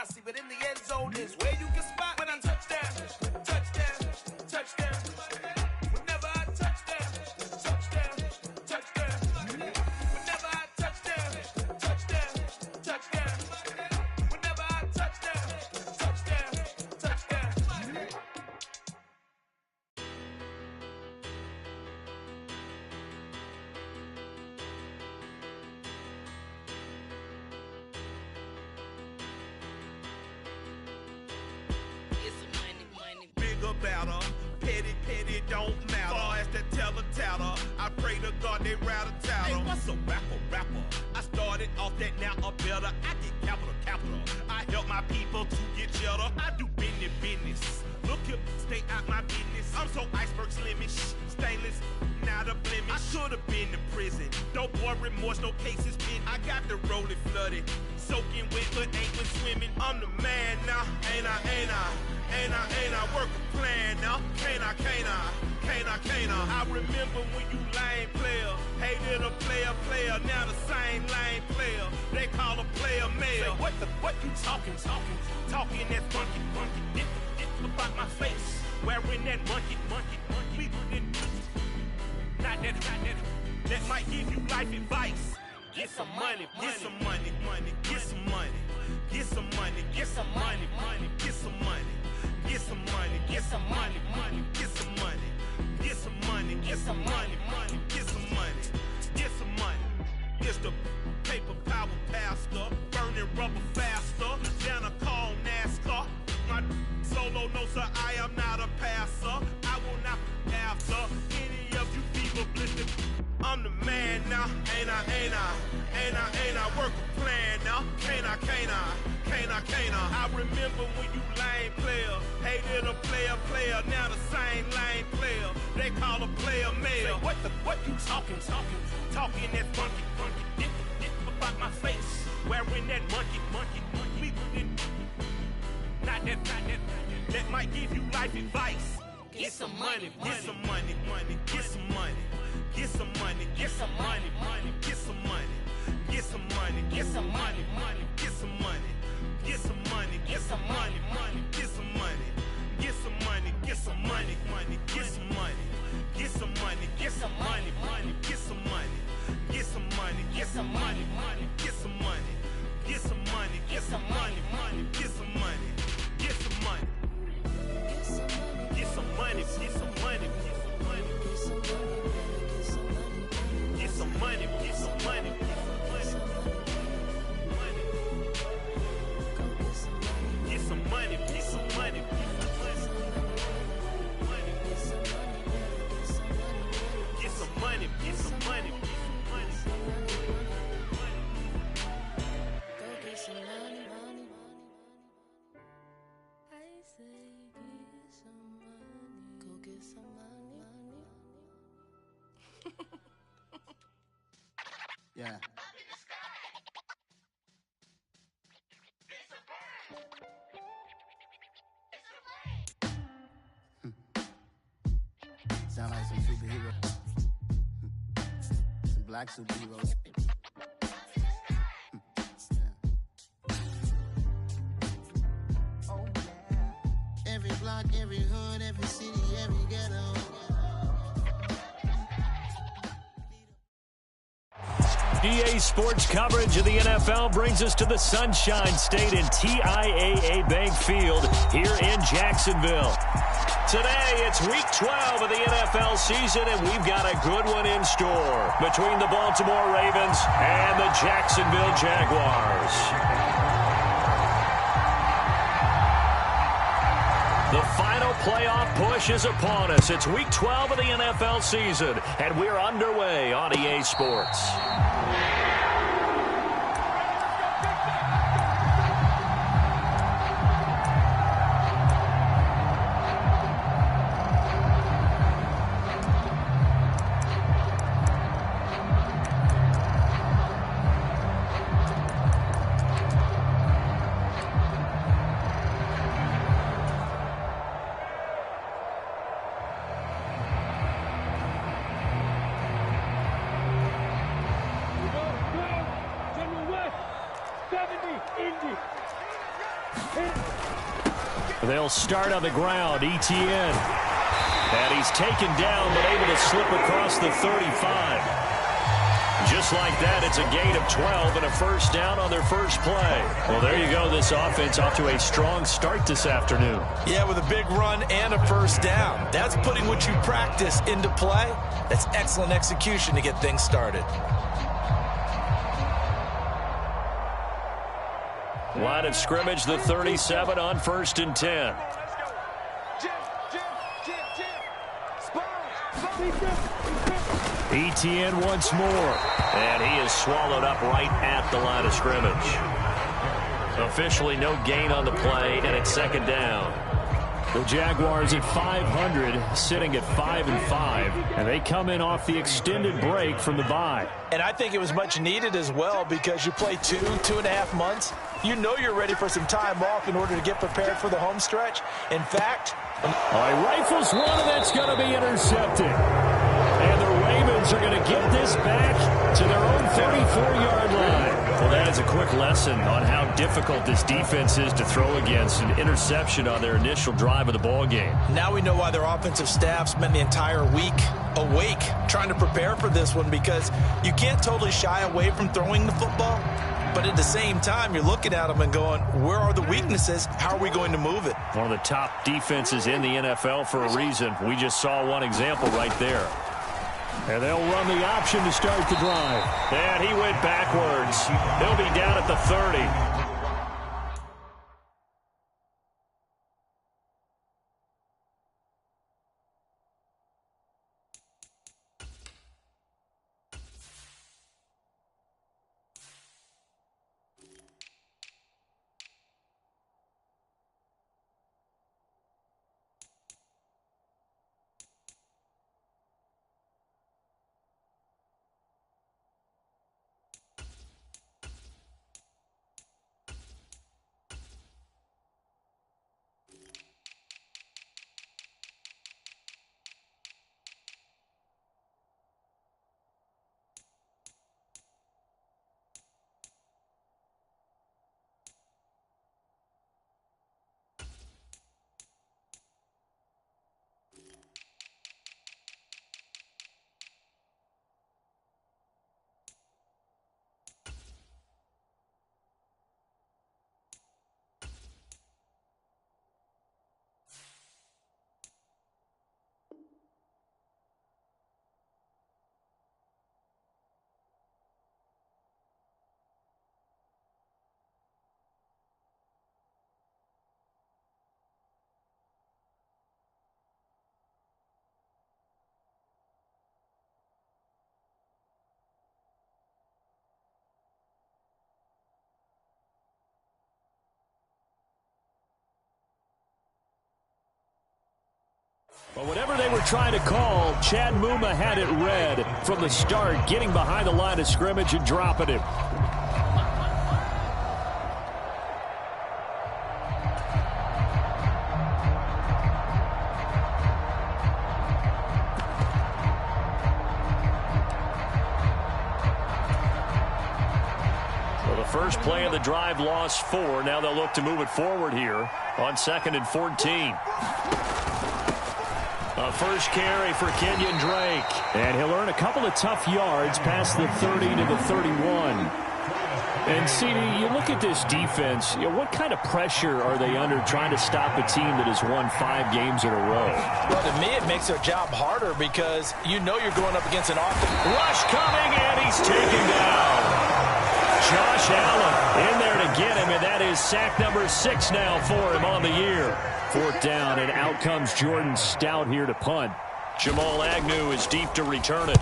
posse, but in the end zone is where you can spot when I touchdown, touchdown, touchdown. Whenever I touchdown, touchdown, touchdown. Whenever I touchdown, touchdown, touchdown. Whenever I touchdown, touchdown, touchdown. Bigger, better, petty, don't matter. Far as the teller, I pray to God they rattle tattle. Hey, what's a rapper? I started off that, now I'm better. I get capital. I help my people to get cheddar. I do business. Look here, stay out my business. I'm so iceberg slimish, stainless, not a blemish. I should've been to prison. No boy remorse, no cases pinned. I got the rolling flooded, soaking wet, but ain't with swimming. I'm the man now, ain't I? Work a plan now, can't I? I remember when you lame player, hated a player, now the same lame player. They call a player mayor. Say, what you talking? Talking that funky, dip about my face. Wearing that monkey. Not that might give you life advice. Get some money. It's the paper power pastor, burning rubber faster than a call NASCAR. My solo no sir, I am not a passer. I will not after any of you fever blistered. I'm the man now, ain't I? Work a plan now, can't I? I remember when you lame player, hated a player, now the same lame player. They call a player mayor. Say, what you talking? Talking that funky, dip about my face. Wearing that monkey. Not that might give you life advice. Get some money. Yeah. Sound like some superheroes. Some black superheroes. Oh, yeah. Every block, every hood, every city, every ghetto. EA Sports coverage of the NFL brings us to the Sunshine State in TIAA Bank Field here in Jacksonville. Today, it's Week 12 of the NFL season, and we've got a good one in store between the Baltimore Ravens and the Jacksonville Jaguars. The final playoff push is upon us. It's Week 12 of the NFL season, and we're underway on EA Sports. They'll start on the ground. Etienne. And he's taken down, but able to slip across the 35. Just like that, it's a gain of 12 and a first down on their first play. Well, there you go. This offense off to a strong start this afternoon. Yeah, with a big run and a first down. That's putting what you practice into play. That's excellent execution to get things started. Line of scrimmage, the 37 on 1st and 10. Etienne once more. And he is swallowed up right at the line of scrimmage. Officially no gain on the play, and it's second down. The Jaguars at 500, sitting at 5-5, and they come in off the extended break from the bye. And I think it was much needed as well because you play 2.5 months. You know you're ready for some time off in order to get prepared for the home stretch. In fact, rifles one, and that's going to be intercepted. And the Ravens are going to get this back to their own 34-yard line. Well, that is a quick lesson on how difficult this defense is to throw against. An interception on their initial drive of the ball game. Now we know why their offensive staff spent the entire week awake trying to prepare for this one, because you can't totally shy away from throwing the football. But at the same time, you're looking at them and going, where are the weaknesses? How are we going to move it? One of the top defenses in the NFL for a reason. We just saw one example right there. And they'll run the option to start the drive. And he went backwards. They'll be down at the 30. But whatever they were trying to call, Chad Muma had it read from the start, getting behind the line of scrimmage and dropping him. So the first play of the drive lost 4. Now they'll look to move it forward here on 2nd and 14. A first carry for Kenyon Drake. And he'll earn a couple of tough yards past the 30 to the 31. And, CD, you look at this defense, what kind of pressure are they under trying to stop a team that has won 5 games in a row? Well, to me, it makes their job harder because you know you're going up against an offense. Rush coming, and he's taken down. Josh Allen in there to get him, and that is sack number 6 now for him on the year. 4th down, and out comes Jordan Stout here to punt. Jamal Agnew is deep to return it.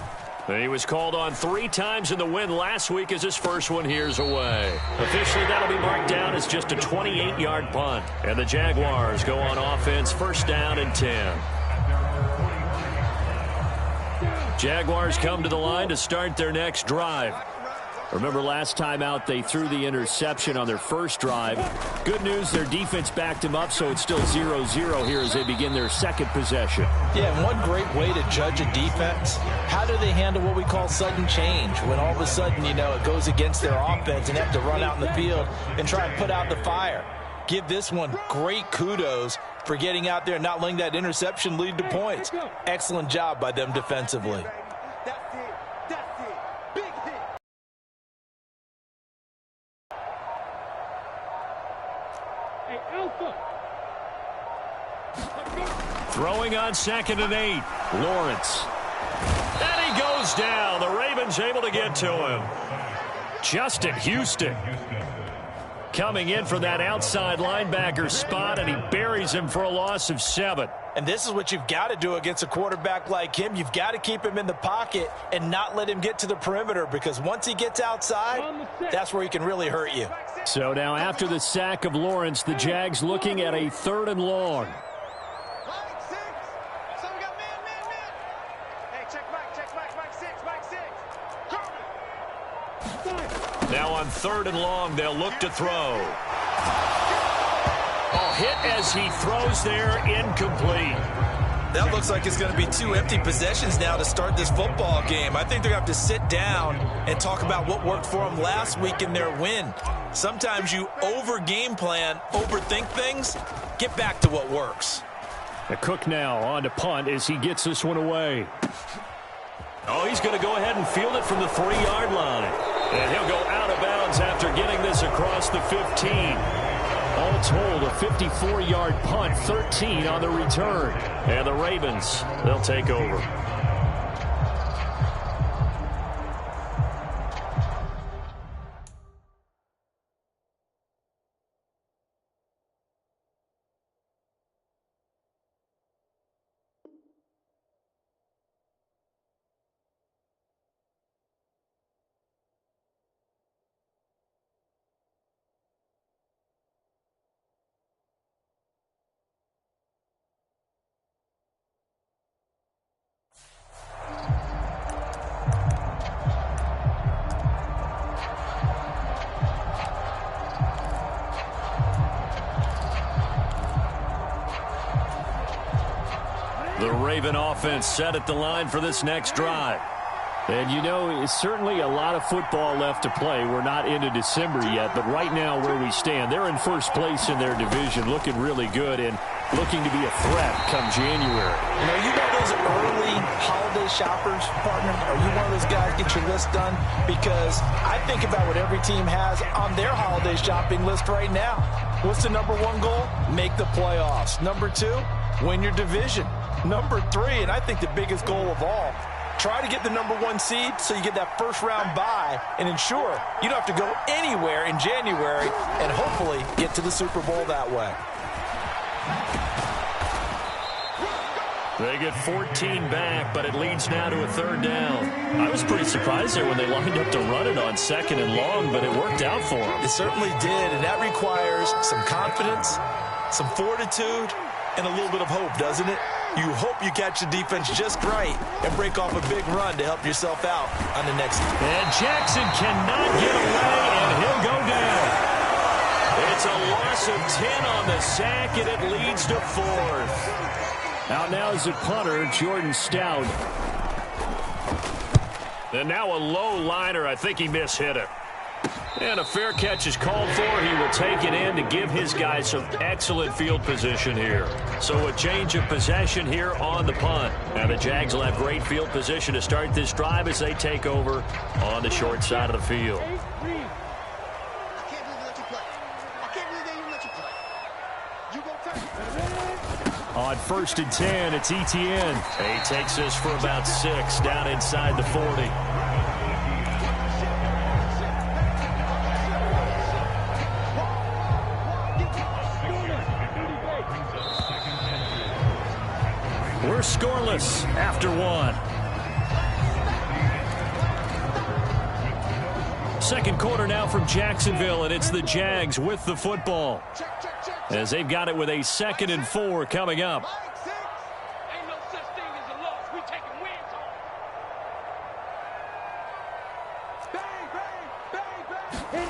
He was called on 3 times in the win last week as his first one here's away. Officially, that'll be marked down as just a 28-yard punt. And the Jaguars go on offense, 1st down and 10. Jaguars come to the line to start their next drive. Remember last time out they threw the interception on their first drive. Good news, their defense backed them up, so it's still 0-0 here as they begin their second possession. Yeah, and one great way to judge a defense, how do they handle what we call sudden change? When all of a sudden, it goes against their offense and they have to run out in the field and try and put out the fire. give this one great kudos for getting out there and not letting that interception lead to points. Excellent job by them defensively. That's it. That's it. Big hit. Hey, Alpha. Throwing on 2nd and 8. Lawrence. And he goes down. The Ravens able to get to him. Justin Houston coming in for that outside linebacker spot, and he buries him for a loss of 7. And this is what you've got to do against a quarterback like him. You've got to keep him in the pocket and not let him get to the perimeter, because once he gets outside, that's where he can really hurt you. So now after the sack of Lawrence, the Jags looking at a 3rd and long. Now on 3rd and long, they'll look to throw. Oh, hit as he throws there, incomplete. That looks like it's going to be 2 empty possessions now to start this football game. I think they're going to have to sit down and talk about what worked for them last week in their win. Sometimes you over-game plan, overthink things. Get back to what works. The Cook now on to punt as he gets this one away. Oh, he's going to go ahead and field it from the 3-yard line. And he'll go out of bounds after getting this across the 15. All told, a 54-yard punt, 13 on the return. And the Ravens, they'll take over. The Raven offense set at the line for this next drive. And, you know, it's certainly a lot of football left to play. We're not into December yet, but right now where we stand, they're in first place in their division, looking really good and looking to be a threat come January. You know, you one of those early holiday shoppers, partner? Are you one of those guys get your list done? Because I think about what every team has on their holiday shopping list right now. What's the number 1 goal? Make the playoffs. Number 2, win your division. Number 3, and I think the biggest goal of all, try to get the number 1 seed so you get that first-round bye and ensure you don't have to go anywhere in January and hopefully get to the Super Bowl that way. They get 14 back, but it leads now to a 3rd down. I was pretty surprised there when they lined up to run it on 2nd and long, but it worked out for them. It certainly did, and that requires some confidence, some fortitude, and a little bit of hope, doesn't it? You hope you catch the defense just right and break off a big run to help yourself out on the next. And Jackson cannot get away, and he'll go down. It's a loss of 10 on the sack, and it leads to 4th. Out now is the punter, Jordan Stout. And now a low liner. I think he mishit it. And a fair catch is called for. He will take it in to give his guys some excellent field position here. So a change of possession here on the punt. Now the Jags will have great field position to start this drive as they take over on the short side of the field. On 1st and 10, it's Etienne. He takes this for about 6 down inside the 40. We're scoreless after 1. Second quarter now from Jacksonville, and it's the Jags with the football, as they've got it with a 2nd and 4 coming up. Ain't no such thing as a loss. We taking wins home. Bang, bang, bang,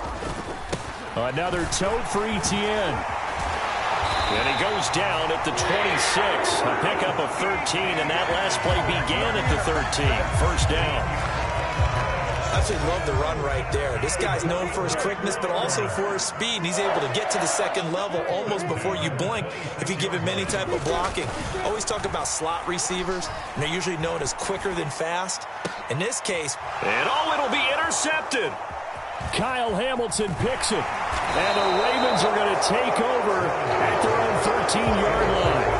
bang. Another tote for Etienne. And he goes down at the 26. A pickup of 13, and that last play began at the 13. First down. Absolutely love the run right there. This guy's known for his quickness, but also for his speed. And he's able to get to the second level almost before you blink if you give him any type of blocking. Always talk about slot receivers, and they're usually known as quicker than fast. In this case, and it'll be intercepted. Kyle Hamilton picks it. And the Ravens are going to take over at their own 13-yard line.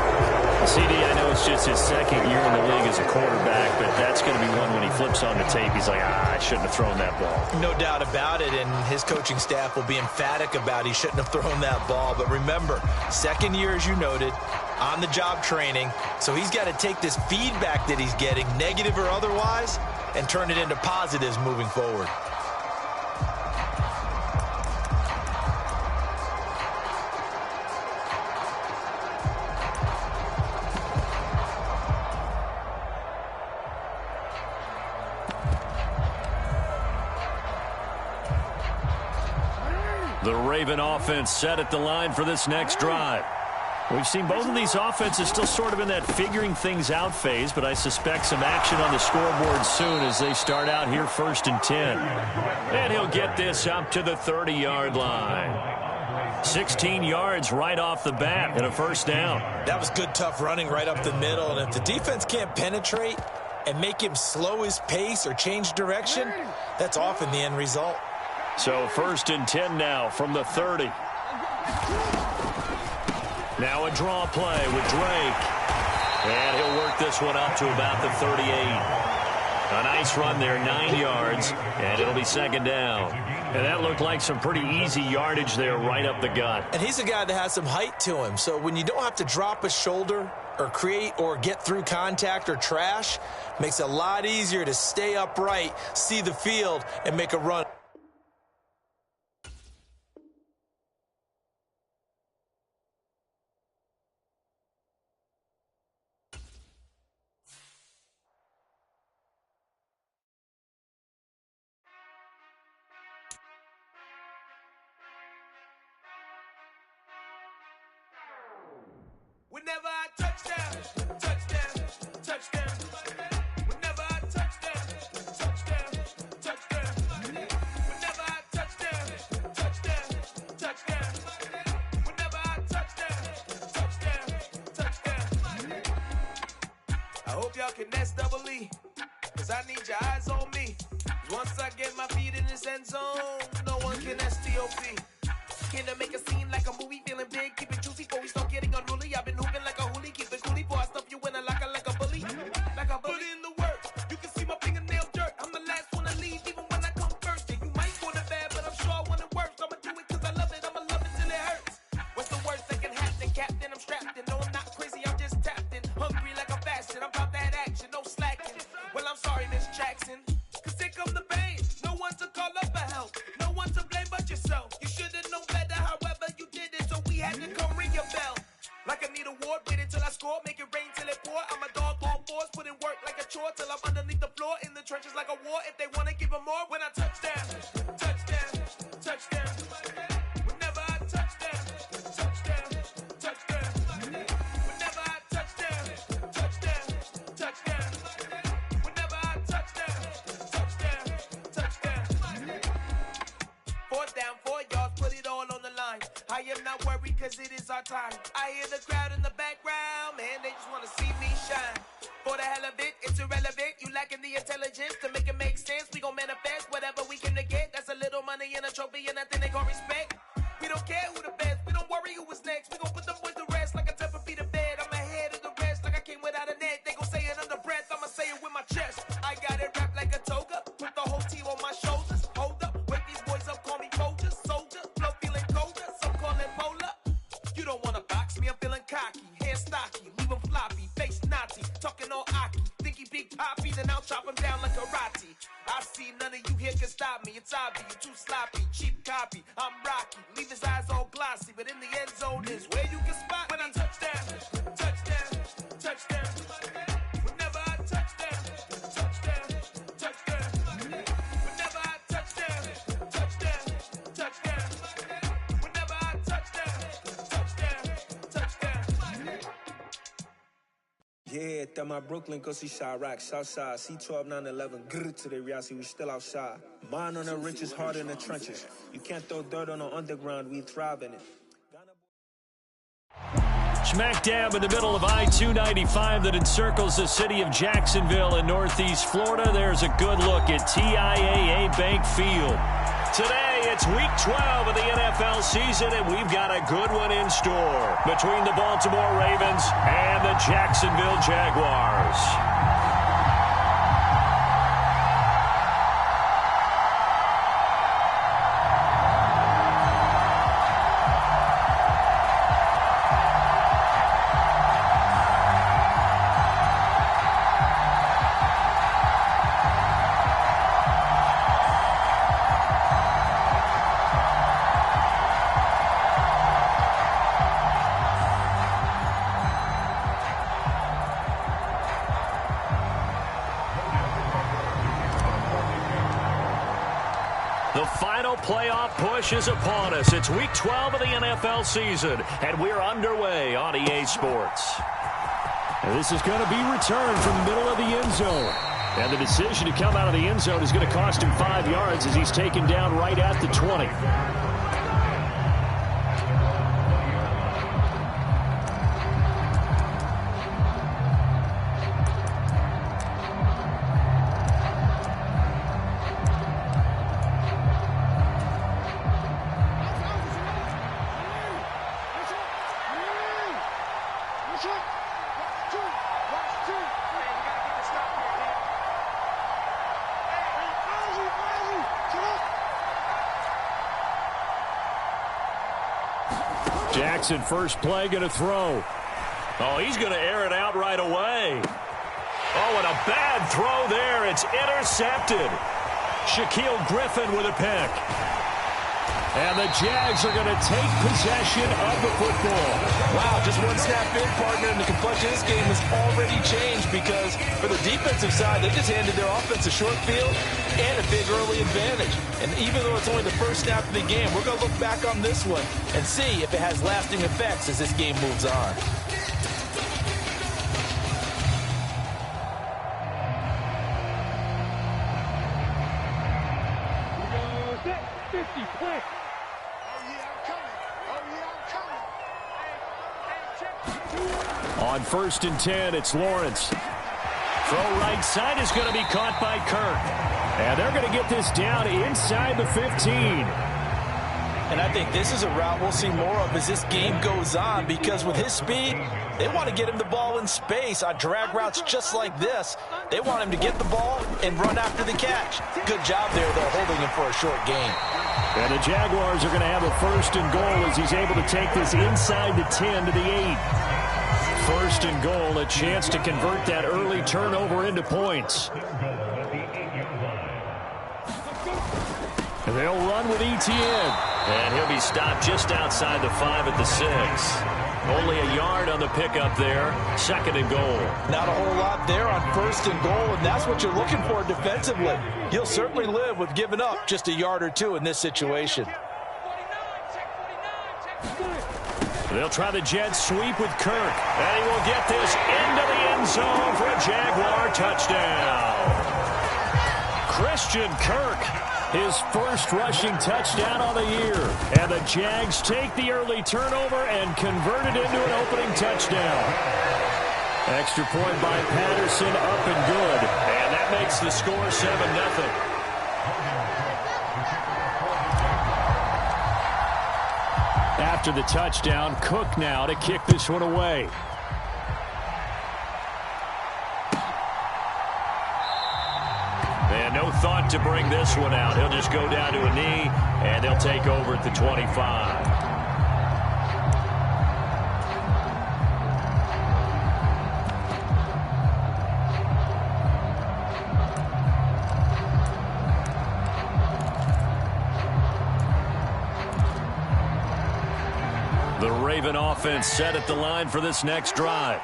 CD, I know it's just his second year in the league as a quarterback, but that's going to be one when he flips on the tape. He's like, I shouldn't have thrown that ball. No doubt about it, and his coaching staff will be emphatic about he shouldn't have thrown that ball. But remember, second year, as you noted, on-the-job training, so he's got to take this feedback that he's getting, negative or otherwise, and turn it into positives moving forward. The Raven offense set at the line for this next drive. We've seen both of these offenses still sort of in that figuring things out phase, but I suspect some action on the scoreboard soon as they start out here 1st and 10. And he'll get this up to the 30-yard line. 16 yards right off the bat and a first down. That was good, tough running right up the middle, and if the defense can't penetrate and make him slow his pace or change direction, that's often the end result. So 1st and 10 now from the 30. Now a draw play with Drake. And he'll work this one up to about the 38. A nice run there, 9 yards, and it'll be second down. And that looked like some pretty easy yardage there right up the gut. And he's a guy that has some height to him, so when you don't have to drop a shoulder or create or get through contact or trash, makes it a lot easier to stay upright, see the field, and make a run. Whenever I touchdown, touchdown, touchdown. Whenever I touchdown, touchdown, touchdown. Whenever I touchdown, touchdown, touchdown. Whenever I touchdown, touchdown, touchdown. I hope y'all can nest double E, 'cause I need your eyes on me. Once I get my feet in this end zone, no one can STOP. Can I make a scene like a movie, feeling big, keep it juicy before we start getting unruly. I've been hooping like a hoolie, keep it coolie before I stuff you in a locker like a bully. Like a bully. Put in the work, you can see my fingernail dirt. I'm the last one to leave, even when I come first. And you might want it bad, but I'm sure I want it worse. I'ma do it 'cause I love it, I'ma love it till it hurts. What's the worst that can happen, Captain? I'm strapped in, no I'm not crazy, I'm just tapped in. Hungry like I'm fasting, I'm about that action, no slacking. Well I'm sorry, Miss Jackson, 'cause here come the pain. No one to call up for help, no one to blame but yourself. You should've known better, however you did it, so we had to come ring your bell. Like I need a ward, wait until I score, make it rain till it pour. I'm a dog on force, put in work like a chore till I'm underneath the floor, in the trenches like a war. If they wanna give them more, when I touchdown, touchdown, touchdown. Whenever I touchdown, touchdown, touchdown. Whenever I touchdown, touchdown, touchdown. Whenever I touchdown, touchdown, touchdown. 4th down, 4 yards, put it all on the line. I am not worried 'cause it is our time. I hear the crowd in the background, man, they just wanna see me shine. For the hell of it, it's irrelevant. You lacking the intelligence to make it make sense. We gon' manifest whatever we can to get. That's a little money and a trophy and nothing they gon' respect. We don't care who the best, we don't worry who is next. We gon' put them boys to rest like a 10 feet of bed. I'm ahead of the rest like I came without a net. They gon' say it under breath, I'ma say it with my chest. I got it wrapped like a toga, put the whole team on my shoulders. Hold up, wake these boys up, call me soldier, soldier. Flow feeling colder, some call it polar. You don't wanna box me, I'm feeling cocky. Hair stocky, leave him floppy, face naughty. Talking all aki, think he big poppy, then I'll chop him down like karate. I see none of you here can stop me. It's obvious, you too sloppy, cheap copy. I'm Rocky, leave his eyes all glossy, but in the end zone is where you can spot when I touchdown, touchdown, touchdown. Whenever I touchdown, touchdown, touchdown. Whenever I touchdown, touchdown, touchdown. Whenever I touchdown, touchdown, touchdown. Yeah, that my Brooklyn, go see Chirac, Southside, C12, 911, grrr to the reality, we still outside. Mine on the riches, hard in the trenches. You can't throw dirt on the underground, we thrive in it. Smack dab in the middle of I-295 that encircles the city of Jacksonville in northeast Florida. There's a good look at TIAA Bank Field. Today, it's Week 12 of the NFL season, and we've got a good one in store between the Baltimore Ravens and the Jacksonville Jaguars. The final playoff push is upon us. It's Week 12 of the NFL season, and we're underway on EA Sports. And this is going to be returned from the middle of the end zone. And the decision to come out of the end zone is going to cost him 5 yards as he's taken down right at the 20. Jackson, first play, going to throw. Oh, he's going to air it out right away. Oh, and a bad throw there. It's intercepted. Shaquille Griffin with a pick. And the Jags are going to take possession of the football. Wow, just one snap in, partner, and the complexion of this game has already changed because for the defensive side, they just handed their offense a short field and a big early advantage. And even though it's only the first snap of the game, we're going to look back on this one and see if it has lasting effects as this game moves on. On 1st and 10, it's Lawrence. Throw right side is going to be caught by Kirk. And they're going to get this down inside the 15. And I think this is a route we'll see more of as this game goes on because with his speed, they want to get him the ball in space on drag routes just like this. They want him to get the ball and run after the catch. Good job there, though, holding him for a short gain. And the Jaguars are going to have a 1st and goal as he's able to take this inside the 10 to the 8. 1st and goal, a chance to convert that early turnover into points. And they'll run with Etienne. And he'll be stopped just outside the 5 at the 6. Only a yard on the pickup there. 2nd and goal. Not a whole lot there on 1st and goal, and that's what you're looking for defensively. He'll certainly live with giving up just a yard or two in this situation. They'll try the jet sweep with Kirk. And he will get this into the end zone for a Jaguar touchdown. Christian Kirk, his first rushing touchdown of the year. And the Jags take the early turnover and convert it into an opening touchdown. Extra point by Patterson, up and good. And that makes the score 7-0. After the touchdown, Cook now to kick this one away. And no thought to bring this one out. He'll just go down to a knee, and they'll take over at the 25. The Raven offense set at the line for this next drive.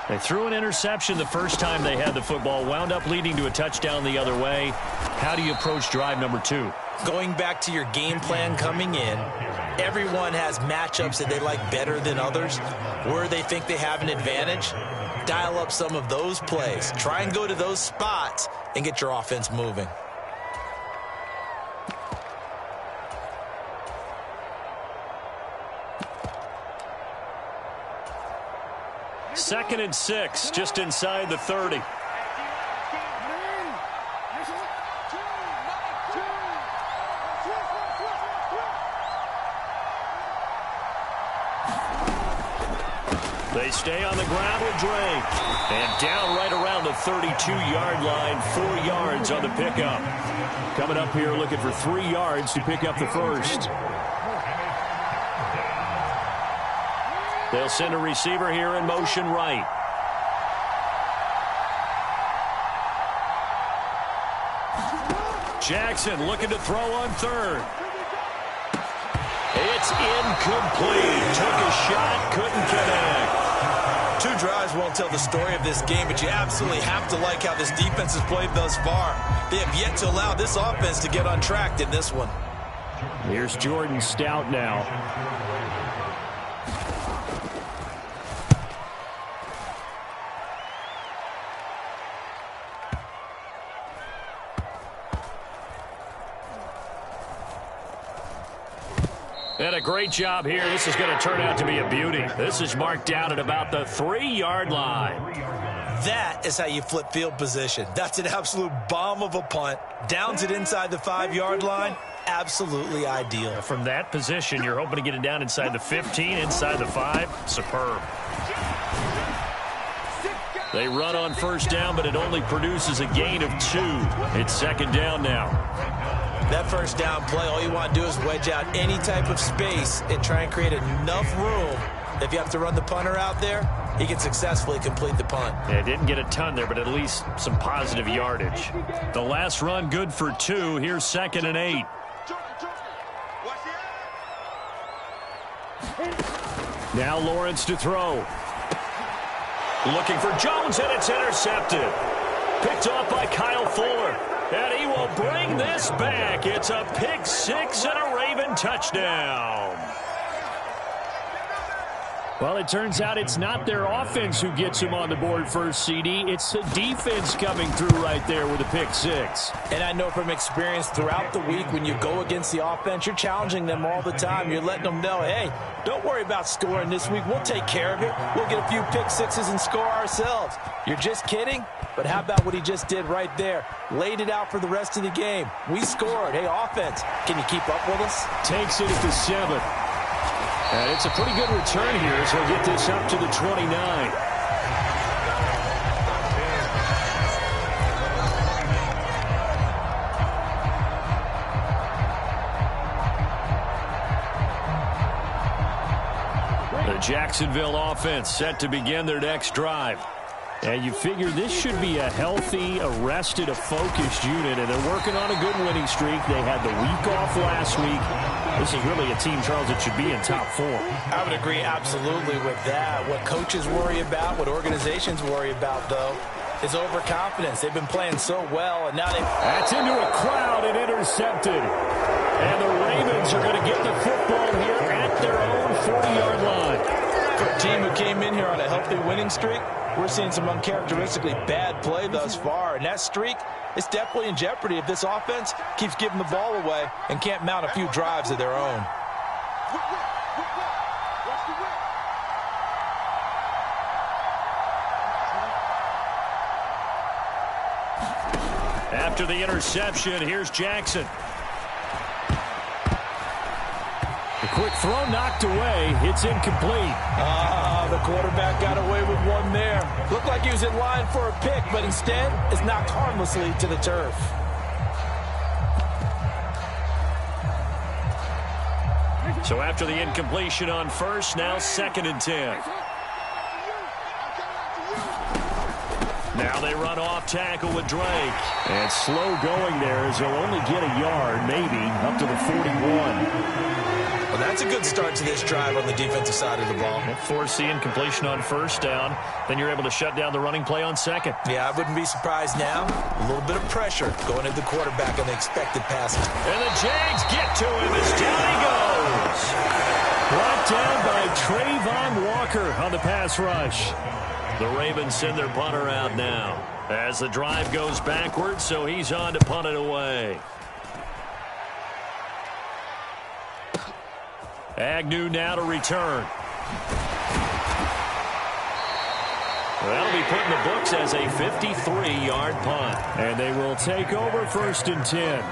They threw an interception the first time they had the football, wound up leading to a touchdown the other way. How do you approach drive number 2? Going back to your game plan coming in, everyone has matchups that they like better than others, where they think they have an advantage. dial up some of those plays. Try and go to those spots and get your offense moving. Second and 6, just inside the 30. They stay on the ground with Drake. And down right around the 32-yard line, 4 yards on the pickup. Coming up here looking for 3 yards to pick up the first. They'll send a receiver here in motion right. Jackson looking to throw on third. It's incomplete. Took a shot, couldn't connect. 2 drives won't tell the story of this game, but you absolutely have to like how this defense has played thus far. They have yet to allow this offense to get untracked in this one. Here's Jordan Stout now. And a great job here. This is going to turn out to be a beauty. This is marked down at about the 3-yard line. That is how you flip field position. That's an absolute bomb of a punt. Downs it inside the 5-yard line. Absolutely ideal. From that position, you're hoping to get it down inside the 15, inside the 5. Superb. They run on first down, but it only produces a gain of 2. It's second down now. That first down play, all you want to do is wedge out any type of space and try and create enough room. If you have to run the punter out there, he can successfully complete the punt. Yeah, didn't get a ton there, but at least some positive yardage. The last run good for 2. Here's 2nd and 8. Now Lawrence to throw. Looking for Jones, and it's intercepted. Picked off by Kyle Fuller. And he will bring this back. It's a pick 6 and a Raven touchdown. Well, it turns out it's not their offense who gets him on the board first, CD. It's the defense coming through right there with a pick 6. And I know from experience throughout the week, when you go against the offense, you're challenging them all the time. You're letting them know, hey, don't worry about scoring this week. We'll take care of it. We'll get a few pick 6s and score ourselves. You're just kidding? But how about what he just did right there? Laid it out for the rest of the game. We scored. Hey, offense, can you keep up with us? Takes it at the 7. And it's a pretty good return here, so he'll get this up to the 29. The Jacksonville offense set to begin their next drive. And you figure this should be a healthy, arrested, a focused unit, and they're working on a good winning streak. They had the week off last week. This is really a team, Charles, that should be in top 4. I would agree absolutely with that. What coaches worry about, what organizations worry about, though, is overconfidence. They've been playing so well, and now they... That's into a crowd and intercepted. And the Ravens are going to get the football here at their own 40-yard line. For a team who came in here on a healthy winning streak, we're seeing some uncharacteristically bad play thus far, and that streak is definitely in jeopardy if this offense keeps giving the ball away and can't mount a few drives of their own. After the interception, here's Jackson. The quick throw knocked away. It's incomplete. The quarterback got away with one there. Looked like he was in line for a pick, but instead it's knocked harmlessly to the turf. So after the incompletion on first, now 2nd and 10. Now they run off tackle with Drake. And slow going there as he'll only get a yard, maybe, up to the 41. Well, that's a good start to this drive on the defensive side of the ball. Force the incompletion on first down. Then you're able to shut down the running play on second. Yeah, I wouldn't be surprised now. A little bit of pressure going at the quarterback on the expected passes. And the Jags get to him as down he goes. Brought down by Trayvon Walker on the pass rush. The Ravens send their punter out now as the drive goes backwards, so he's on to punt it away. Agnew now to return. That'll be put in the books as a 53-yard punt. And they will take over 1st and 10.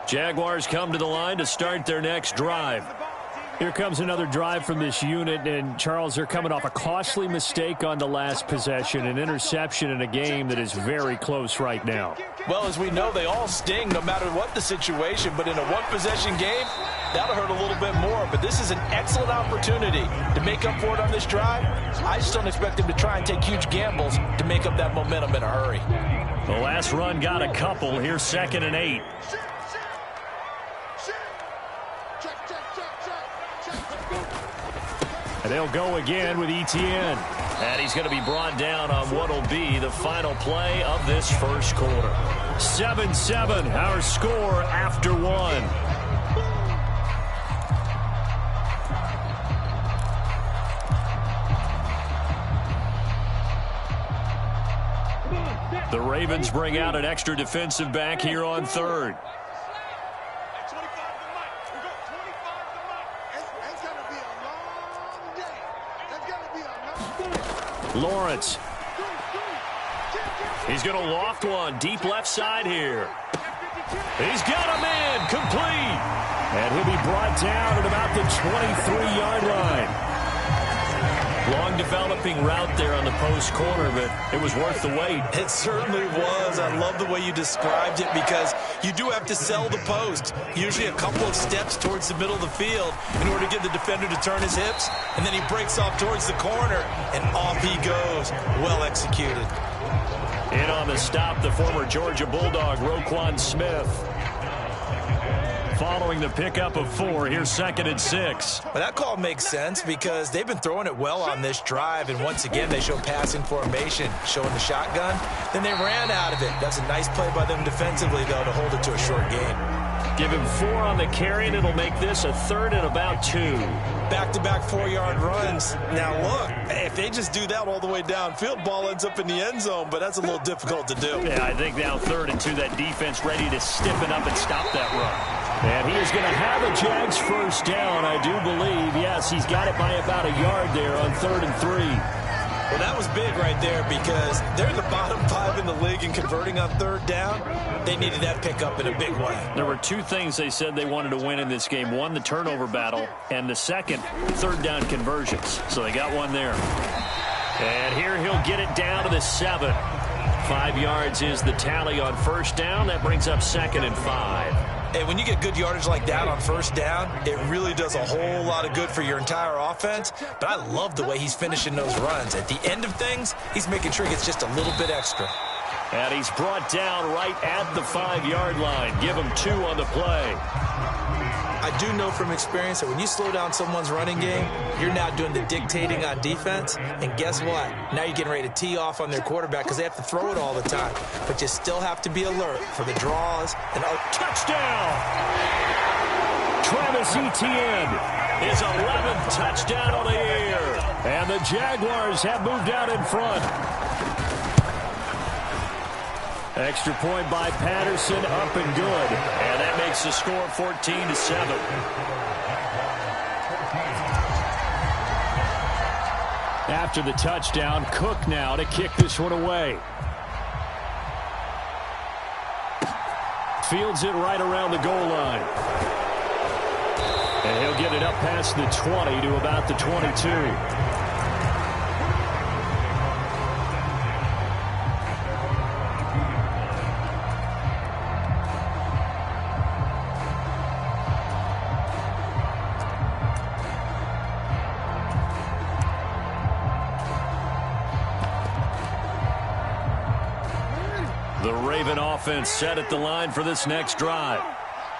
Jaguars come to the line to start their next drive. Here comes another drive from this unit, and Charles, they're coming off a costly mistake on the last possession, an interception in a game that is very close right now. Well, as we know, they all sting no matter what the situation, but in a one-possession game, that'll hurt a little bit more. But this is an excellent opportunity to make up for it on this drive. I just don't expect them to try and take huge gambles to make up that momentum in a hurry. The last run got a couple. Here's 2nd and 8. And they'll go again with Etienne. And he's going to be brought down on what will be the final play of this first quarter. 7-7, our score after 1. The Ravens bring out an extra defensive back here on 3rd. Lawrence. He's going to loft one deep left side here. He's got a man complete. And he'll be brought down at about the 23-yard line. Long developing route there on the post corner, but it was worth the wait. It certainly was. I love the way you described it because you do have to sell the post. Usually a couple of steps towards the middle of the field in order to get the defender to turn his hips. And then he breaks off towards the corner, and off he goes. Well executed. In on the stop, the former Georgia Bulldog, Roquan Smith. Following the pickup of 4, here's 2nd and 6. Well, that call makes sense because they've been throwing it well on this drive, and once again they show passing formation, showing the shotgun. Then they ran out of it. That's a nice play by them defensively, though, to hold it to a short game. Give him 4 on the carry, and it'll make this a 3rd and about 2. Back-to-back 4-yard runs. Now, look, if they just do that all the way downfield, ball ends up in the end zone, but that's a little difficult to do. Yeah, I think now 3rd and 2, that defense ready to stiffen up and stop that run. And he is going to have a Jags first down, I do believe. Yes, he's got it by about a yard there on 3rd and 3. Well, that was big right there because they're the bottom 5 in the league in converting on 3rd down. They needed that pickup in a big way. There were 2 things they said they wanted to win in this game. One, the turnover battle, and the second, 3rd down conversions. So they got one there. And here he'll get it down to the 7. 5 yards is the tally on 1st down. That brings up 2nd and 5. And when you get good yardage like that on 1st down, it really does a whole lot of good for your entire offense. But I love the way he's finishing those runs. At the end of things, he's making sure he gets just a little bit extra. And he's brought down right at the 5-yard line. Give him 2 on the play. I do know from experience that when you slow down someone's running game, you're now doing the dictating on defense. And guess what? Now you're getting ready to tee off on their quarterback because they have to throw it all the time. But you still have to be alert for the draws. And touchdown! Travis Etienne. His 11th touchdown on the year. And the Jaguars have moved out in front. Extra point by Patterson, up and good. And that makes the score 14-7. After the touchdown, Cook now to kick this one away. Fields it right around the goal line. And he'll get it up past the 20 to about the 22. The Raven offense set at the line for this next drive.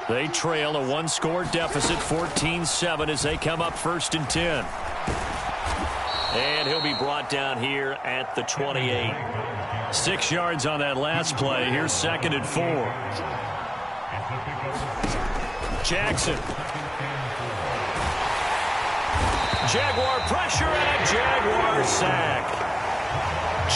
They trail a 1-score deficit, 14-7, as they come up 1st and 10. And he'll be brought down here at the 28. 6 yards on that last play. Here's 2nd and 4. Jackson. Jaguar pressure and a Jaguar sack.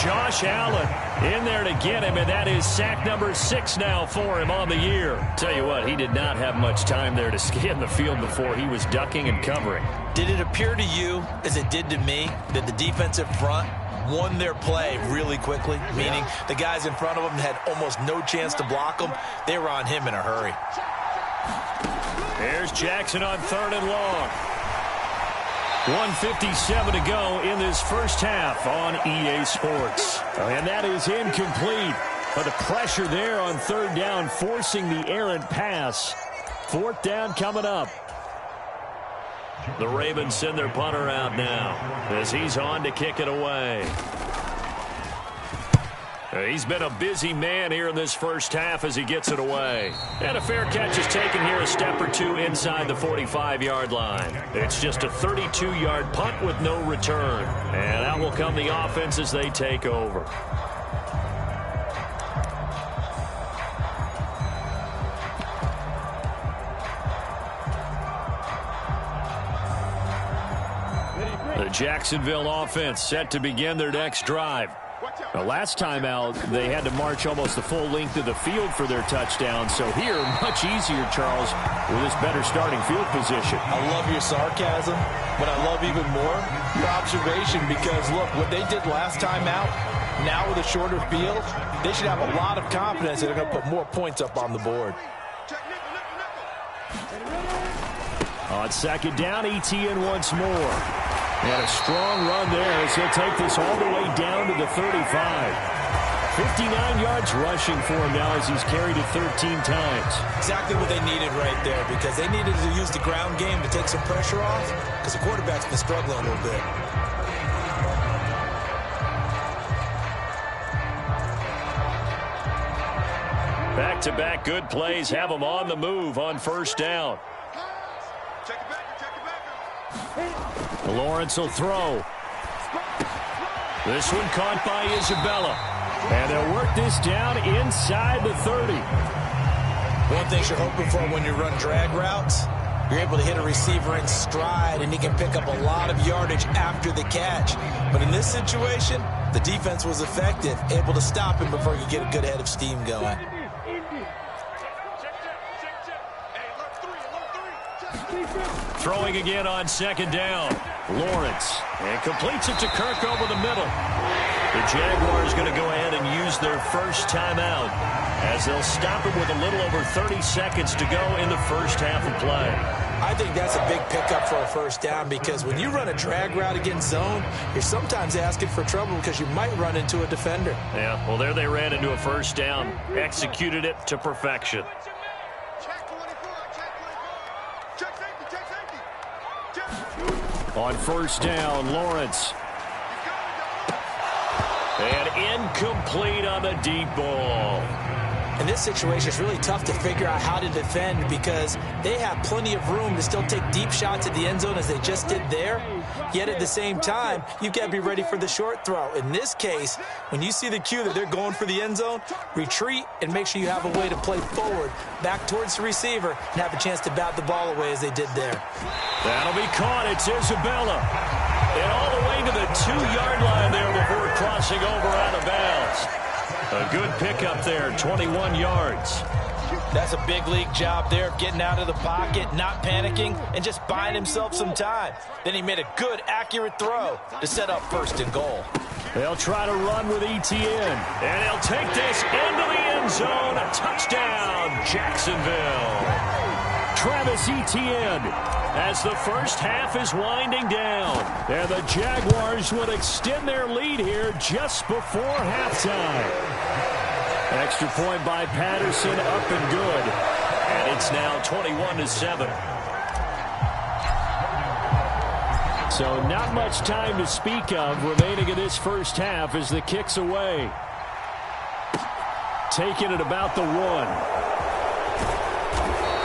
Josh Allen in there to get him, and that is sack number 6 now for him on the year. Tell you what, he did not have much time there to scan the field before he was ducking and covering. Did it appear to you, as it did to me, that the defensive front won their play really quickly? Meaning the guys in front of them had almost no chance to block them. They were on him in a hurry. There's Jackson on 3rd and long. 1:57 to go in this first half on EA Sports. And that is incomplete. But the pressure there on 3rd down, forcing the errant pass. 4th down coming up. The Ravens send their punter out now as he's on to kick it away. He's been a busy man here in this first half as he gets it away. And a fair catch is taken here a step or two inside the 45-yard line. It's just a 32-yard punt with no return. And out will come the offense as they take over. The Jacksonville offense set to begin their next drive. The last time out, they had to march almost the full length of the field for their touchdown. So here, much easier, Charles, with this better starting field position. I love your sarcasm, but I love even more your observation because, look, what they did last time out, now with a shorter field, they should have a lot of confidence that they're going to put more points up on the board. On 2nd down, ETN once more. And a strong run there as he'll take this all the way down to the 35. 59 yards rushing for him now as he's carried it 13 times. Exactly what they needed right there because they needed to use the ground game to take some pressure off because the quarterback's been struggling a little bit. Back-to-back good plays have them on the move on 1st down. Lawrence will throw. This one caught by Isabella. And they'll work this down inside the 30. One thing you're hoping for when you run drag routes, you're able to hit a receiver in stride, and he can pick up a lot of yardage after the catch. But in this situation, the defense was effective, able to stop him before he could get a good head of steam going. Throwing again on 2nd down. Lawrence. And completes it to Kirk over the middle. The Jaguars going to go ahead and use their first timeout as they'll stop it with a little over 30 seconds to go in the first half of play. I think that's a big pickup for a 1st down because when you run a drag route against zone, you're sometimes asking for trouble because you might run into a defender. Yeah, well, there they ran into a 1st down. Executed it to perfection. On 1st down, Lawrence. And incomplete on the deep ball. In this situation, it's really tough to figure out how to defend because they have plenty of room to still take deep shots at the end zone as they just did there. Yet at the same time, you've got to be ready for the short throw. In this case, when you see the cue that they're going for the end zone, retreat and make sure you have a way to play forward, back towards the receiver, and have a chance to bat the ball away as they did there. That'll be caught. It's Isabella. And all the way to the 2-yard line there before crossing over out of bounds. A good pickup there, 21 yards. That's a big league job there of getting out of the pocket, not panicking, and just buying himself some time. Then he made a good, accurate throw to set up 1st and goal. They'll try to run with ETN. And he'll take this into the end zone. A touchdown, Jacksonville. Travis Etienne as the first half is winding down. And the Jaguars would extend their lead here just before halftime. Extra point by Patterson, up and good. And it's now 21-7. So not much time to speak of remaining in this first half as the kick's away. Taking it about the 1.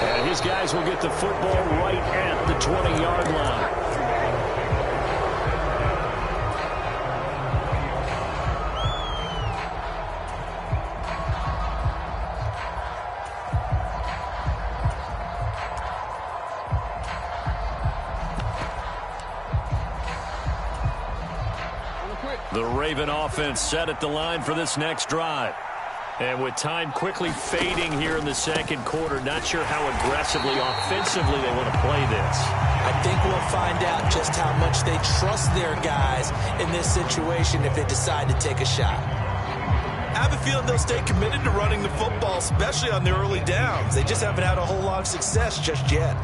And his guys will get the football right at the 20-yard line. The Raven offense set at the line for this next drive. And with time quickly fading here in the second quarter, not sure how aggressively, offensively they want to play this. I think we'll find out just how much they trust their guys in this situation if they decide to take a shot. I have a feeling they'll stay committed to running the football, especially on the early downs. They just haven't had a whole lot of success just yet.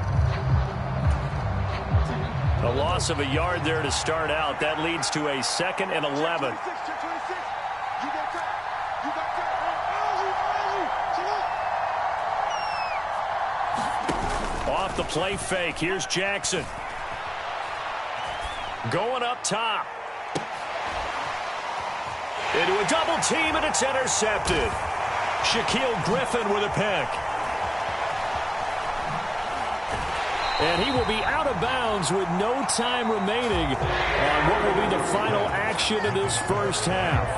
A loss of a yard there to start out. That leads to a 2nd and 11. Off the play fake. Here's Jackson. Going up top. Into a double team, and it's intercepted. Shaquille Griffin with a pick. And he will be out of bounds with no time remaining on what will be the final action of this first half.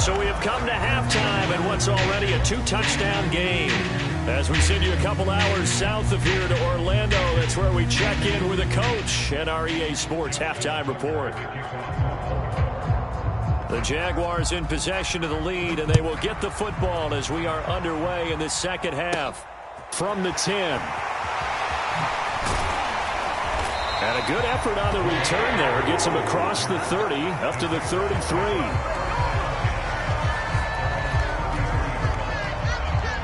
So we have come to halftime in what's already a 2-touchdown game. As we send you a couple hours south of here to Orlando, that's where we check in with the coach and our EA Sports halftime report. The Jaguars in possession of the lead, and they will get the football as we are underway in the second half. From the 10. And a good effort on the return there. Gets him across the 30, up to the 33.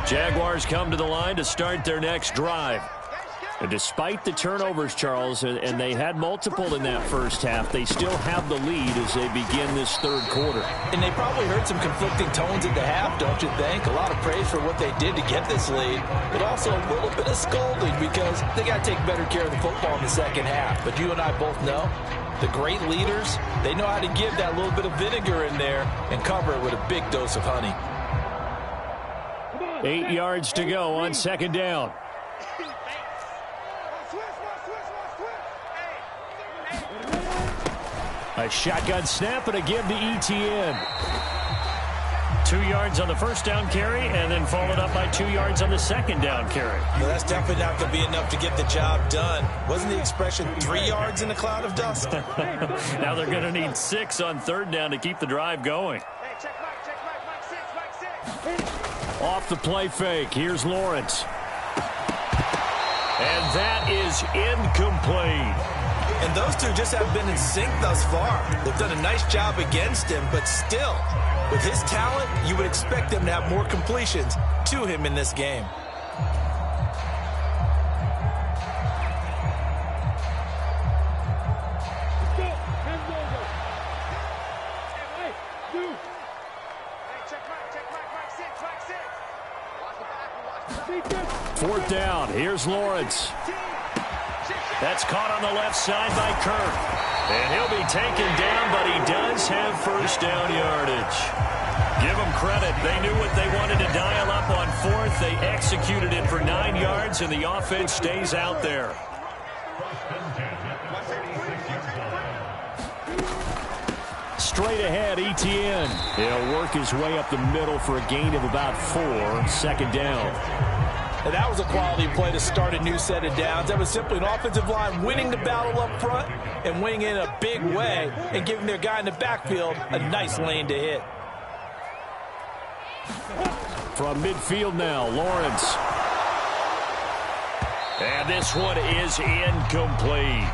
Jaguars come to the line to start their next drive. And despite the turnovers, Charles, and they had multiple in that first half, they still have the lead as they begin this third quarter. And they probably heard some conflicting tones at the half, don't you think? A lot of praise for what they did to get this lead, but also a little bit of scolding because they got to take better care of the football in the second half. But you and I both know the great leaders, they know how to give that little bit of vinegar in there and cover it with a big dose of honey. 8 yards to go on second down. A shotgun snap and a give to ETN. 2 yards on the first down carry and then followed up by 2 yards on the second down carry. Well, that's definitely not going to be enough to get the job done. Wasn't the expression 3 yards in a cloud of dust? Now they're going to need 6 on third down to keep the drive going. Off the play fake. Here's Lawrence. And that is incomplete. And those two just have been in sync thus far. They've done a nice job against him, but still, with his talent, you would expect them to have more completions to him in this game. Fourth down. Here's Lawrence. That's caught on the left side by Kirk. And he'll be taken down, but he does have first down yardage. Give them credit. They knew what they wanted to dial up on fourth. They executed it for 9 yards, and the offense stays out there. Straight ahead, ETN. He'll work his way up the middle for a gain of about 4. Second down. And that was a quality play to start a new set of downs. That was simply an offensive line winning the battle up front and winning in a big way and giving their guy in the backfield a nice lane to hit. From midfield now, Lawrence. And this one is incomplete.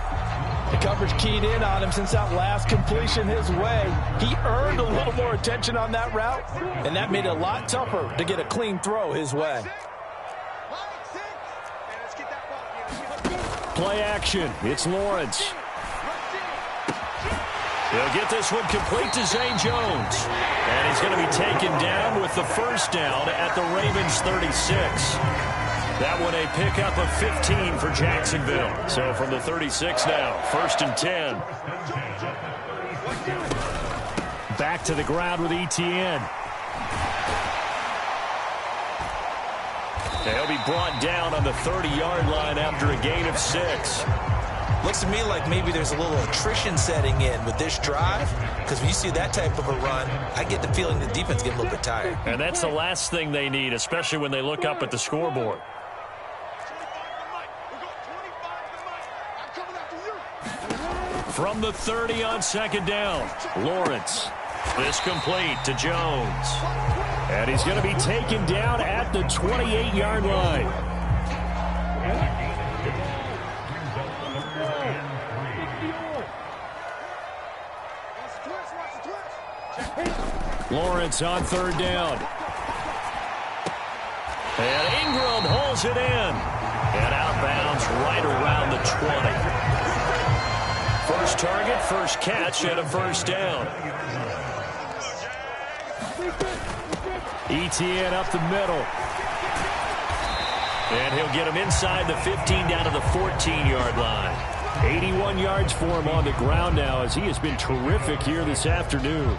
The coverage keyed in on him since that last completion his way. He earned a little more attention on that route, and that made it a lot tougher to get a clean throw his way. Play action. It's Lawrence. He'll get this one complete to Zay Jones. And he's going to be taken down with the first down at the Ravens 36. That one a pickup of 15 for Jacksonville. So from the 36 now, 1st and 10. Back to the ground with ETN. He'll be brought down on the 30-yard line after a gain of 6. Looks to me like maybe there's a little attrition setting in with this drive, because when you see that type of a run, I get the feeling the defense getting a little bit tired. And that's the last thing they need, especially when they look up at the scoreboard. From the 30 on second down, Lawrence. This complete to Jones. And he's going to be taken down at the 28-yard line. Lawrence on third down. And Ingram holds it in. And outbounds right around the 20. First target, first catch, and a first down. Etienne up the middle. And he'll get him inside the 15 down to the 14-yard line. 81 yards for him on the ground now as he has been terrific here this afternoon.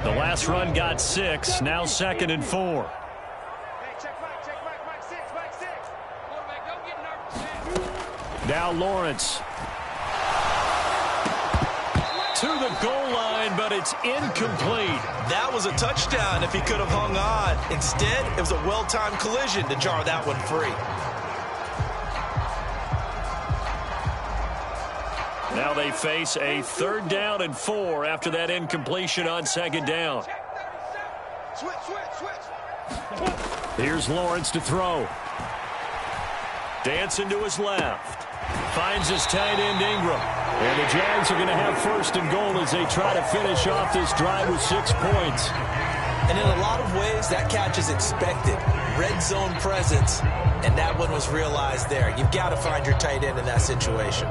The last run got 6, now 2nd and 4. Now Lawrence. To the goal line, but it's incomplete. That was a touchdown if he could have hung on. Instead, it was a well-timed collision to jar that one free. Now they face a 3rd down and 4 after that incompletion on 2nd down. Here's Lawrence to throw. Dancing to his left. Finds his tight end Ingram. And the Jags are going to have 1st and goal as they try to finish off this drive with 6 points. And in a lot of ways, that catch is expected. Red zone presence, and that one was realized there. You've got to find your tight end in that situation.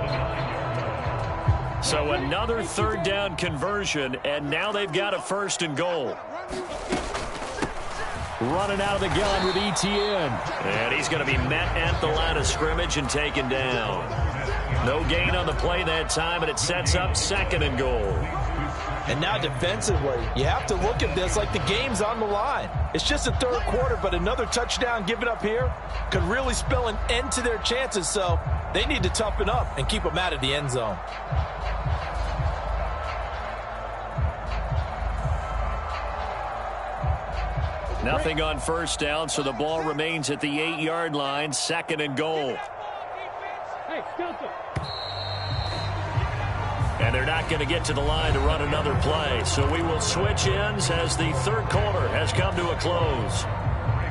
So another 3rd down conversion, and now they've got a 1st and goal. Running out of the gun with Etienne. And he's going to be met at the line of scrimmage and taken down. No gain on the play that time, and it sets up 2nd and goal. And now defensively, you have to look at this like the game's on the line. It's just the 3rd quarter, but another touchdown given up here could really spell an end to their chances, so they need to toughen up and keep them out of the end zone. Nothing on 1st down, so the ball remains at the 8-yard line, 2nd and goal. And they're not going to get to the line to run another play, so we will switch ends as the 3rd quarter has come to a close.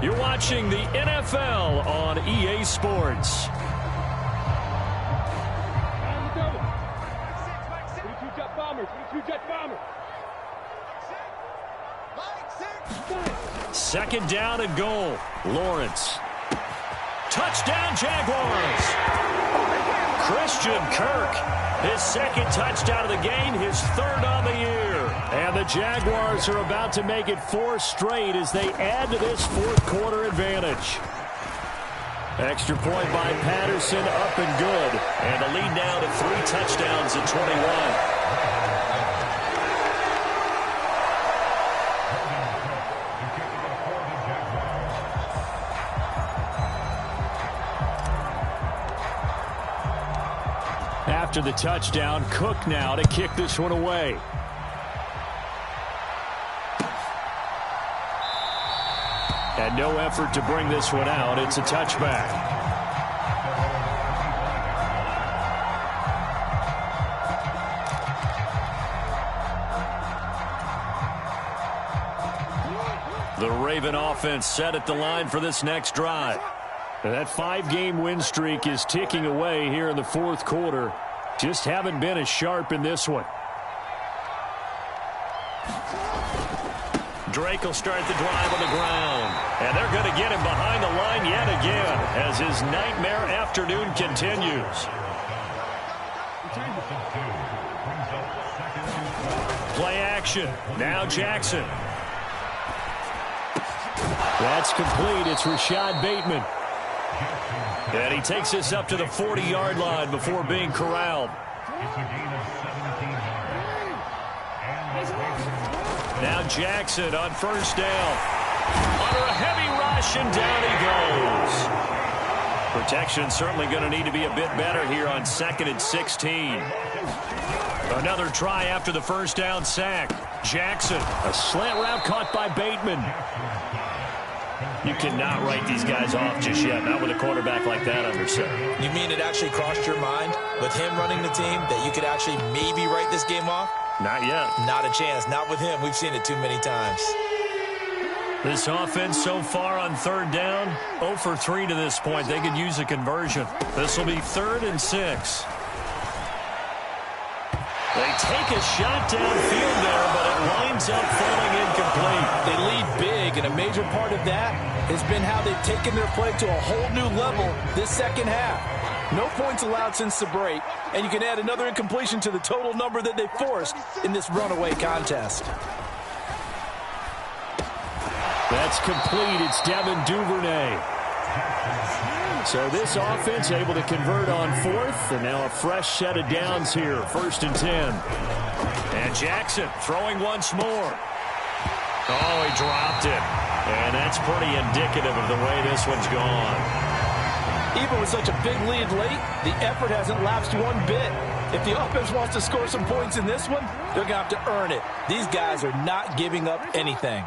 You're watching the NFL on EA Sports. Second down and goal. Lawrence. Touchdown, Jaguars. Christian Kirk. His 2nd touchdown of the game, his 3rd on the year. And the Jaguars are about to make it 4 straight as they add to this 4th quarter advantage. Extra point by Patterson, up and good. And the lead now to 3 touchdowns at 21. After the touchdown, Cook now to kick this one away. And no effort to bring this one out. It's a touchback. The Raven offense set at the line for this next drive. That 5-game win streak is ticking away here in the 4th quarter. Just haven't been as sharp in this one. Drake will start the drive on the ground. And they're going to get him behind the line yet again as his nightmare afternoon continues. Play action. Now Jackson. That's complete. It's Rashad Bateman. And he takes this up to the 40-yard line before being corralled. Now Jackson on 1st down. Under a heavy rush, and down he goes. Protection certainly going to need to be a bit better here on 2nd and 16. Another try after the 1st down sack. Jackson, a slant route caught by Bateman. You cannot write these guys off just yet, not with a quarterback like that under center. You mean it actually crossed your mind with him running the team that you could actually maybe write this game off? Not yet. Not a chance. Not with him. We've seen it too many times. This offense so far on third down, 0 for 3 to this point. They could use a conversion. This will be 3rd and 6. They take a shot downfield there, but it winds up falling incomplete. They lead big, and a major part of that has been how they've taken their play to a whole new level this second half. No points allowed since the break, and you can add another incompletion to the total number that they forced in this runaway contest. That's complete. It's Devin Duvernay. So this offense able to convert on 4th, and now a fresh set of downs here, 1st and 10. And Jackson throwing once more. Oh, he dropped it. And that's pretty indicative of the way this one's gone. Even with such a big lead late, the effort hasn't lapsed one bit. If the offense wants to score some points in this one, they're going to have to earn it. These guys are not giving up anything.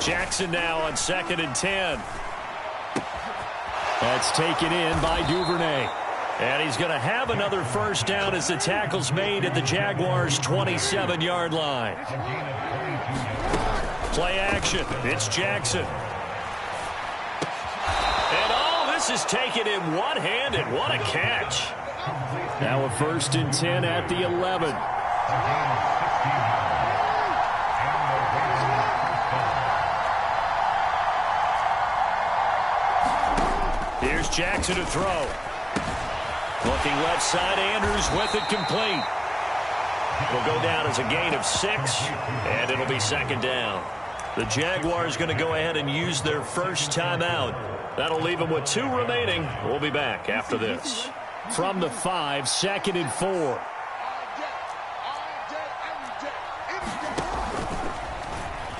Jackson now on 2nd and 10. That's taken in by Duvernay. And he's going to have another first down as the tackle's made at the Jaguars' 27-yard line. Play action. It's Jackson. And this is taken in one-handed. What a catch. Now a 1st and 10 at the 11. Here's Jackson to throw. Looking left side, Andrews with it complete. It'll go down as a gain of 6, and it'll be 2nd down. The Jaguars going to go ahead and use their first timeout. That'll leave them with 2 remaining. We'll be back after this. From the 5, 2nd and 4.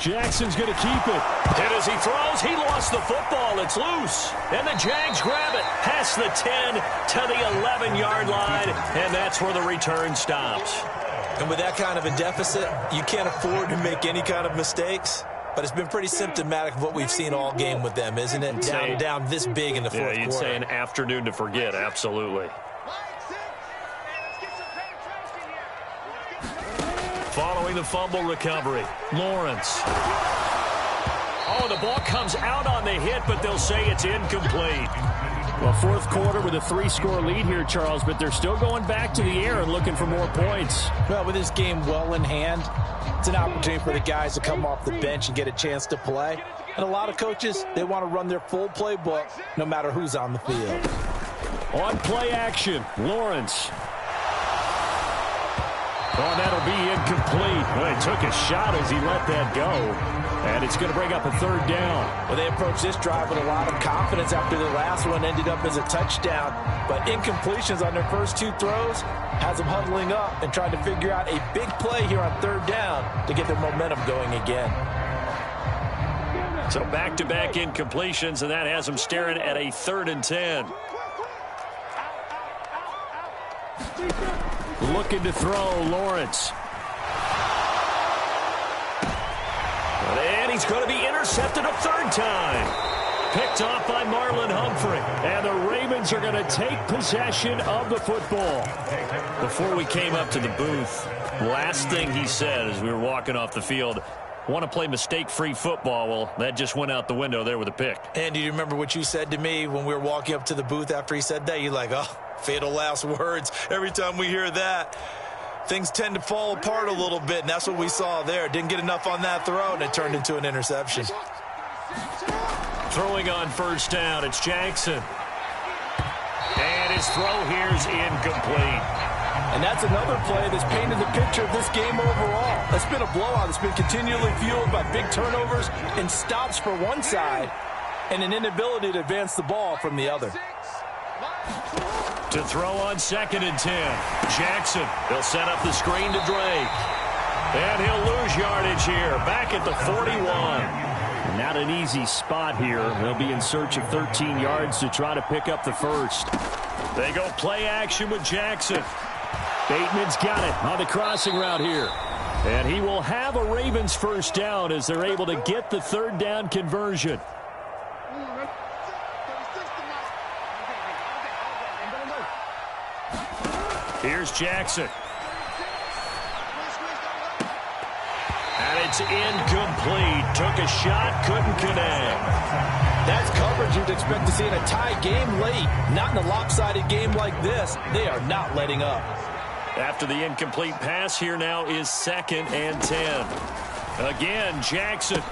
Jackson's going to keep it. And as he throws, he lost the football. It's loose. And the Jags grab it past the 10 to the 11-yard line. And that's where the return stops. And with that kind of a deficit, you can't afford to make any kind of mistakes. But it's been pretty symptomatic of what we've seen all game with them, isn't it? Down this big in the fourth quarter. Yeah, you'd say an afternoon to forget. Absolutely. Following the fumble recovery, Lawrence. Oh, the ball comes out on the hit, but they'll say it's incomplete. Well, fourth quarter with a 3-score lead here, Charles, but they're still going back to the air and looking for more points. Well, with this game well in hand, it's an opportunity for the guys to come off the bench and get a chance to play. And a lot of coaches, they want to run their full playbook no matter who's on the field. On play action, Lawrence. Oh, that'll be incomplete. Well, he took a shot as he let that go. And it's going to bring up a 3rd down. Well, they approached this drive with a lot of confidence after the last one ended up as a touchdown. But incompletions on their first 2 throws has them huddling up and trying to figure out a big play here on 3rd down to get their momentum going again. So back-to-back incompletions, and that has them staring at a 3rd and 10. Looking to throw, Lawrence. And he's going to be intercepted a 3rd time. Picked off by Marlon Humphrey. And the Ravens are going to take possession of the football. Before we came up to the booth, last thing he said as we were walking off the field, want to play mistake-free football. Well, that just went out the window there with a pick. And do you remember what you said to me when we were walking up to the booth after he said that? You're like, oh, fatal last words. Every time we hear that, things tend to fall apart a little bit, and that's what we saw there. Didn't get enough on that throw, and it turned into an interception. Throwing on 1st down, it's Jackson. And his throw here is incomplete. And that's another play that's painted the picture of this game overall. It's been a blowout. It's been continually fueled by big turnovers and stops for one side and an inability to advance the ball from the other. To throw on 2nd and 10. Jackson, they'll set up the screen to Drake. And he'll lose yardage here, back at the 41. Not an easy spot here. They'll be in search of 13 yards to try to pick up the 1st. They go play action with Jackson. Bateman's got it on the crossing route here. And he will have a Ravens first down as they're able to get the third down conversion. Here's Jackson. And it's incomplete. Took a shot, couldn't connect. That's coverage you'd expect to see in a tie game late. Not in a lopsided game like this. They are not letting up. After the incomplete pass, here now is 2nd and 10. Again, Jackson.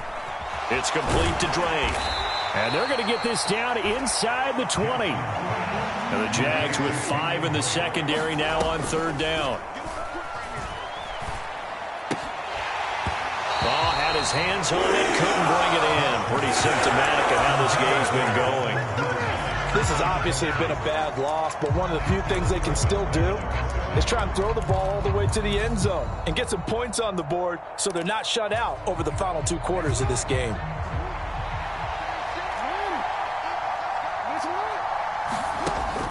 It's complete to Drake. And they're going to get this down inside the 20. And the Jags with 5 in the secondary now on 3rd down. Ball had his hands on it, couldn't bring it in. Pretty symptomatic of how this game's been going. This has obviously been a bad loss, but one of the few things they can still do is try and throw the ball all the way to the end zone and get some points on the board so they're not shut out over the final 2 quarters of this game.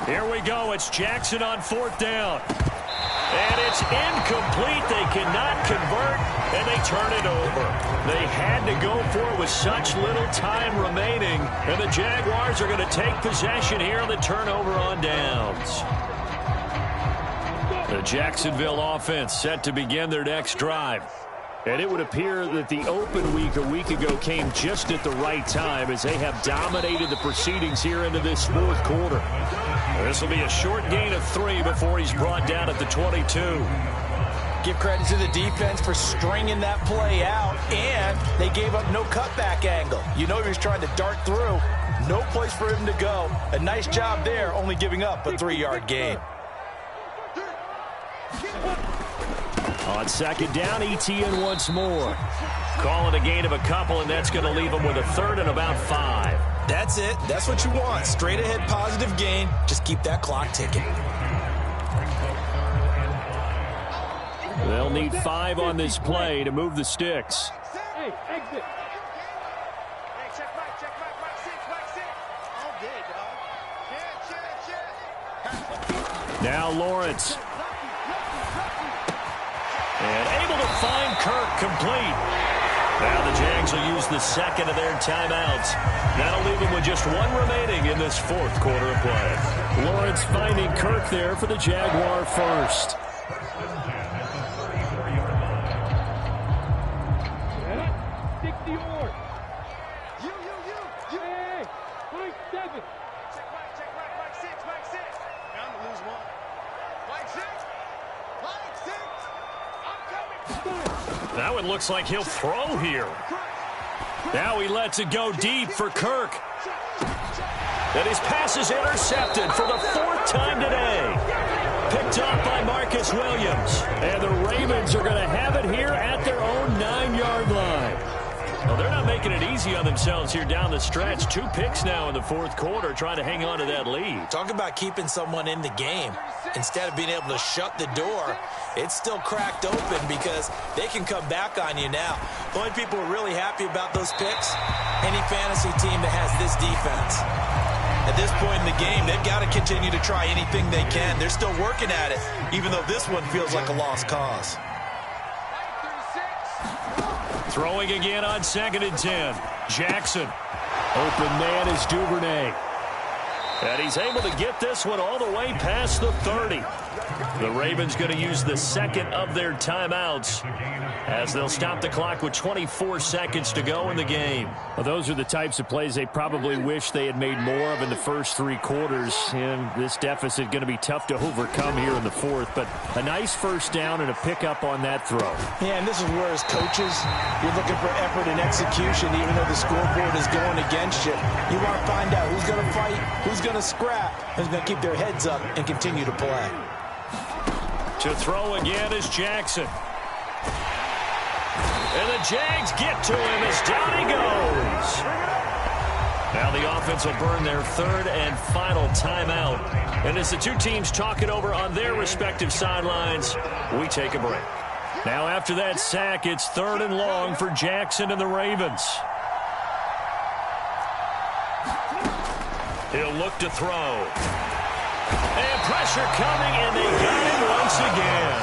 Here we go. It's Jackson on 4th down. And it's incomplete. They cannot convert, and they turn it over. They had to go for it with such little time remaining, and the Jaguars are going to take possession here on the turnover on downs. The Jacksonville offense set to begin their next drive. And it would appear that the open week a week ago came just at the right time as they have dominated the proceedings here into this 4th quarter. This will be a short gain of 3 before he's brought down at the 22. Give credit to the defense for stringing that play out, and they gave up no cutback angle. You know he was trying to dart through. No place for him to go. A nice job there, only giving up a 3-yard gain. On 2nd down, ETN once more. Call it a gain of a couple, and that's going to leave them with a 3rd and about 5. That's it. That's what you want. Straight ahead positive gain. Just keep that clock ticking. They'll need 5 on this play to move the sticks. Hey, exit. Hey, check back, six. All good, dog. Now Lawrence. And able to find Kirk complete. Now the Jags will use the 2nd of their timeouts. That'll leave them with just 1 remaining in this 4th quarter of play. Lawrence finding Kirk there for the Jaguar first. Now it looks like he'll throw here. Now he lets it go deep for Kirk. And his pass is intercepted for the 4th time today. Picked up by Marcus Williams. And the Ravens are going to have it here at their own 9-yard line. Well, they're not making it easy on themselves here down the stretch. 2 picks now in the 4th quarter trying to hang on to that lead. Talk about keeping someone in the game. Instead of being able to shut the door, it's still cracked open because they can come back on you now. The only people who are really happy about those picks, any fantasy team that has this defense. At this point in the game, they've got to continue to try anything they can. They're still working at it, even though this one feels like a lost cause. Throwing again on 2nd and 10. Jackson. Open man is Duvernay. And he's able to get this one all the way past the 30. The Ravens going to use the 2nd of their timeouts as they'll stop the clock with 24 seconds to go in the game. Well, those are the types of plays they probably wish they had made more of in the first 3 quarters. And this deficit going to be tough to overcome here in the 4th. But a nice first down and a pickup on that throw. Yeah, and this is where as coaches, you're looking for effort and execution even though the scoreboard is going against you. You want to find out who's going to fight, who's going to scrap, who's going to keep their heads up and continue to play. To throw again is Jackson. And the Jags get to him as down he goes. Now the offense will burn their 3rd and final timeout. And as the 2 teams talk it over on their respective sidelines, we take a break. Now after that sack, it's 3rd and long for Jackson and the Ravens. He'll look to throw. And pressure coming, and they got him once again.